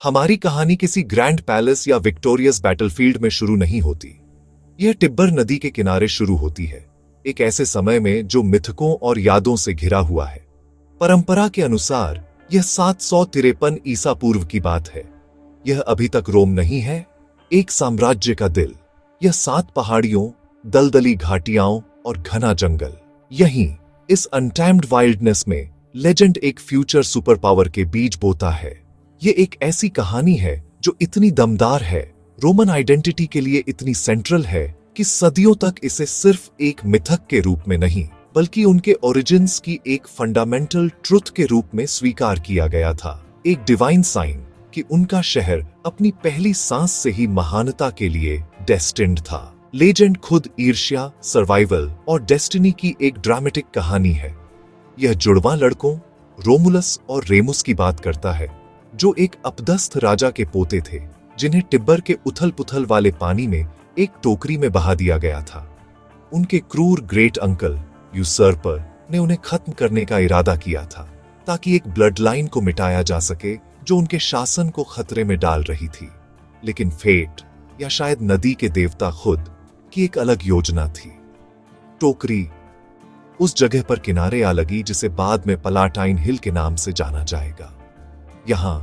हमारी कहानी किसी ग्रैंड पैलेस या विक्टोरियस बैटलफील्ड में शुरू नहीं होती। यह टिब्बर नदी के किनारे शुरू होती है, एक ऐसे समय में जो मिथकों और यादों से घिरा हुआ है। परंपरा के अनुसार यह 753 ईसा पूर्व की बात है। यह अभी तक रोम नहीं है, एक साम्राज्य का दिल। यह 7 पहाड़ियों, दलदली घाटियां और घना जंगल। यहीं इस अनटैम्ड वाइल्डनेस में लेजेंड एक फ्यूचर सुपर पावर के बीज बोता है। ये एक ऐसी कहानी है जो इतनी दमदार है, रोमन आइडेंटिटी के लिए इतनी सेंट्रल है कि सदियों तक इसे सिर्फ एक मिथक के रूप में नहीं बल्कि उनके ओरिजिन्स की एक फंडामेंटल ट्रुथ के रूप में स्वीकार किया गया था। एक डिवाइन साइन कि उनका शहर अपनी पहली सांस से ही महानता के लिए डेस्टिन्ड था। लेजेंड खुद ईर्ष्या, सर्वाइवल और डेस्टिनी की एक ड्रामेटिक कहानी है। यह जुड़वां लड़कों रोमुलस और रेमुस की बात करता है, जो एक अपदस्थ राजा के पोते थे जिन्हें टिब्बर के उथल पुथल वाले पानी में एक टोकरी में बहा दिया गया था। उनके क्रूर ग्रेट अंकल यूसर्पर ने उन्हें खत्म करने का इरादा किया था ताकि एक ब्लड लाइन को मिटाया जा सके जो उनके शासन को खतरे में डाल रही थी। लेकिन फेट या शायद नदी के देवता खुद की एक अलग योजना थी। टोकरी उस जगह पर किनारे आ लगी जिसे बाद में पलाटाइन हिल के नाम से जाना जाएगा। यहां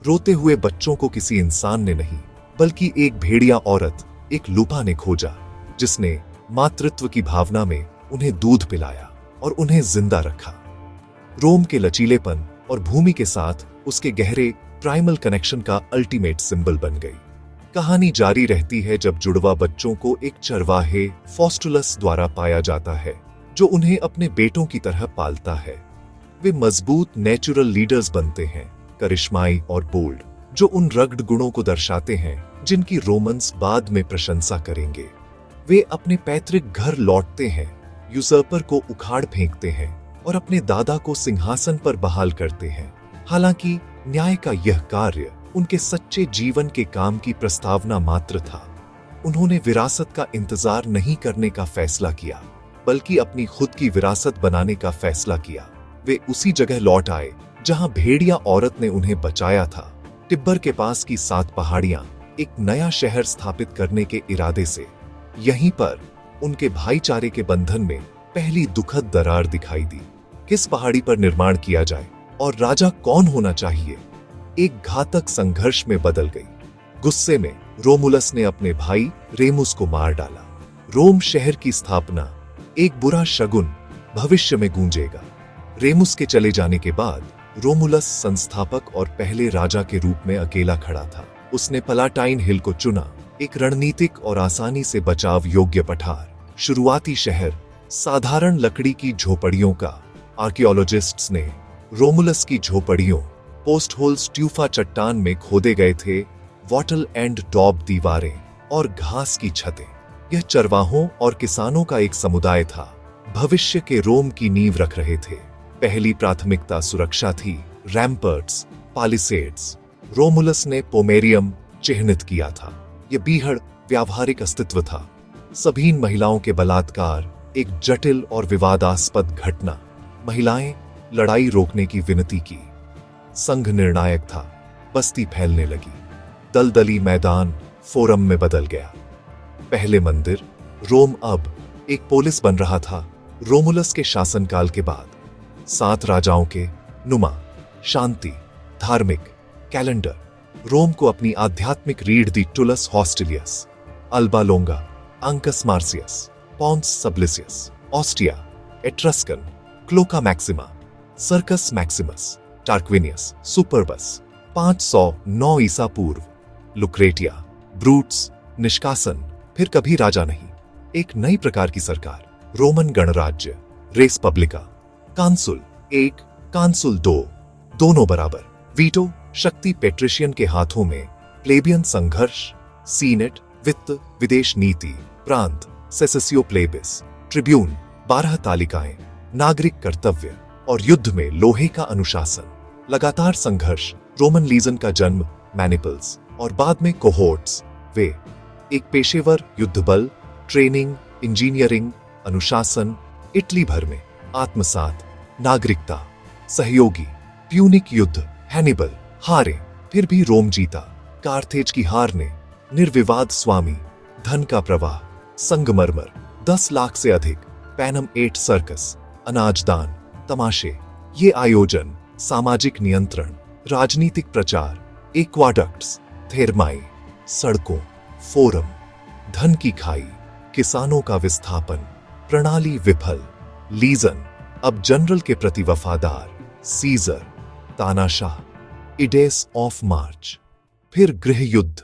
रोते हुए बच्चों को किसी इंसान ने नहीं बल्कि एक भेड़िया औरत, एक लूपा ने खोजा, जिसने मातृत्व की भावना में उन्हें दूध पिलाया और उन्हें जिंदा रखा। रोम के लचीलेपन और भूमि के साथ उसके गहरे प्राइमल कनेक्शन का अल्टीमेट सिंबल बन गई। कहानी जारी रहती है जब जुड़वा बच्चों को एक चरवाहे फॉस्टुलस द्वारा पाया जाता है, जो उन्हें अपने बेटों की तरह पालता है। वे मजबूत नेचुरल लीडर्स बनते हैं, करिश्माई और बोल्ड, जो उन रग्ड गुणों को दर्शाते हैं जिनकी रोमन्स बाद में प्रशंसा करेंगे। वे अपने पैतृक घर लौटते हैं, यूसर्पर को उखाड़ फेंकते हैं और अपने दादा को सिंहासन पर बहाल करते हैं। हालांकि न्याय का यह कार्य उनके सच्चे जीवन के काम की प्रस्तावना मात्र था। उन्होंने विरासत का इंतजार नहीं करने का फैसला किया बल्कि अपनी खुद की विरासत बनाने का फैसला किया। वे उसी जगह लौट आए जहां भेड़िया औरत ने उन्हें बचाया था, टिब्बर के पास की 7 पहाड़ियां, एक नया शहर स्थापित करने के इरादे से। यहीं पर उनके भाईचारे के बंधन में पहली दुखद दरार दिखाई दी। किस पहाड़ी पर निर्माण किया जाए और राजा कौन होना चाहिए, एक घातक संघर्ष में बदल गई। गुस्से में रोमुलस ने अपने भाई रेमुस को मार डाला। रोम शहर की स्थापना एक बुरा शगुन भविष्य में गूंजेगा। रेमुस के चले जाने के बाद रोमुलस संस्थापक और पहले राजा के रूप में अकेला खड़ा था। उसने पलाटाइन हिल को चुना, एक रणनीतिक और आसानी से बचाव योग्य पठार। शुरुआती शहर साधारण लकड़ी की झोपड़ियों का। आर्कियोलॉजिस्ट्स ने रोमुलस की झोपड़ियों पोस्ट होल्स ट्यूफा चट्टान में खोदे गए थे, वॉटल एंड डॉब दीवारें और घास की छतें। यह चरवाहों और किसानों का एक समुदाय था, भविष्य के रोम की नींव रख रहे थे। पहली प्राथमिकता सुरक्षा थी, रैम्पर्ट्स, पालिसेड्स। रोमुलस ने पोमेरियम चिह्नित किया था। यह बीहड़ व्यावहारिक अस्तित्व था। सबीन महिलाओं के बलात्कार एक जटिल और विवादास्पद घटना। महिलाएं लड़ाई रोकने की विनती की। संघ निर्णायक था। बस्ती फैलने लगी। दलदली मैदान फोरम में बदल गया। पहले मंदिर रोम अब एक पोलिस बन रहा था। रोमुलस के शासनकाल के बाद 7 राजाओं के नुमा, शांति, धार्मिक कैलेंडर रोम को अपनी आध्यात्मिक रीढ़ दी। Tullus Hostilius, Alba Longa, Ancus Marcius, Pons Sublicius, Ostia, Etruscan, Cloaca Maxima, Circus Maximus, Tarquinius, Superbus. 509 ईसा पूर्व लुक्रेटिया, ब्रूट्स, निष्कासन, फिर कभी राजा नहीं, एक नई प्रकार की सरकार। रोमन गणराज्य, रेस पब्लिका, कांसुल 1, कांसुल 2, दोनों बराबर। वीटो शक्ति पेट्रिशियन के हाथों में। प्लेबियन संघर्ष, सीनेट, वित्त, विदेश नीति, प्रांत, सेसेसियो प्लेबिस, ट्रिब्यून, 12 तालिकाएं, नागरिक कर्तव्य और युद्ध में लोहे का अनुशासन। लगातार संघर्ष, रोमन लीजन का जन्म, मैनिपल्स और बाद में कोहोर्ट्स। वे एक पेशेवर युद्ध बल, ट्रेनिंग, इंजीनियरिंग, अनुशासन, इटली भर में आत्मसात, नागरिकता, सहयोगी, प्यूनिक युद्ध, हैनिबल, हारे, फिर भी रोम जीता। कार्थेज की हार ने निर्विवाद स्वामी, धन का प्रवाह, संगमरमर, 10 लाख से अधिक, पैनम 8 सर्कस, अनाजदान, तमाशे, ये आयोजन, सामाजिक नियंत्रण, राजनीतिक प्रचार, एक्वाडक्ट्स, थेरमाई, सड़कों, फोरम, धन की खाई, किसानों का विस्थापन, प्रणाली विफल, लीजन, अब जनरल के प्रति वफादार, सीजर, तानाशाह, इडेस ऑफ मार्च, फिर गृह युद्ध,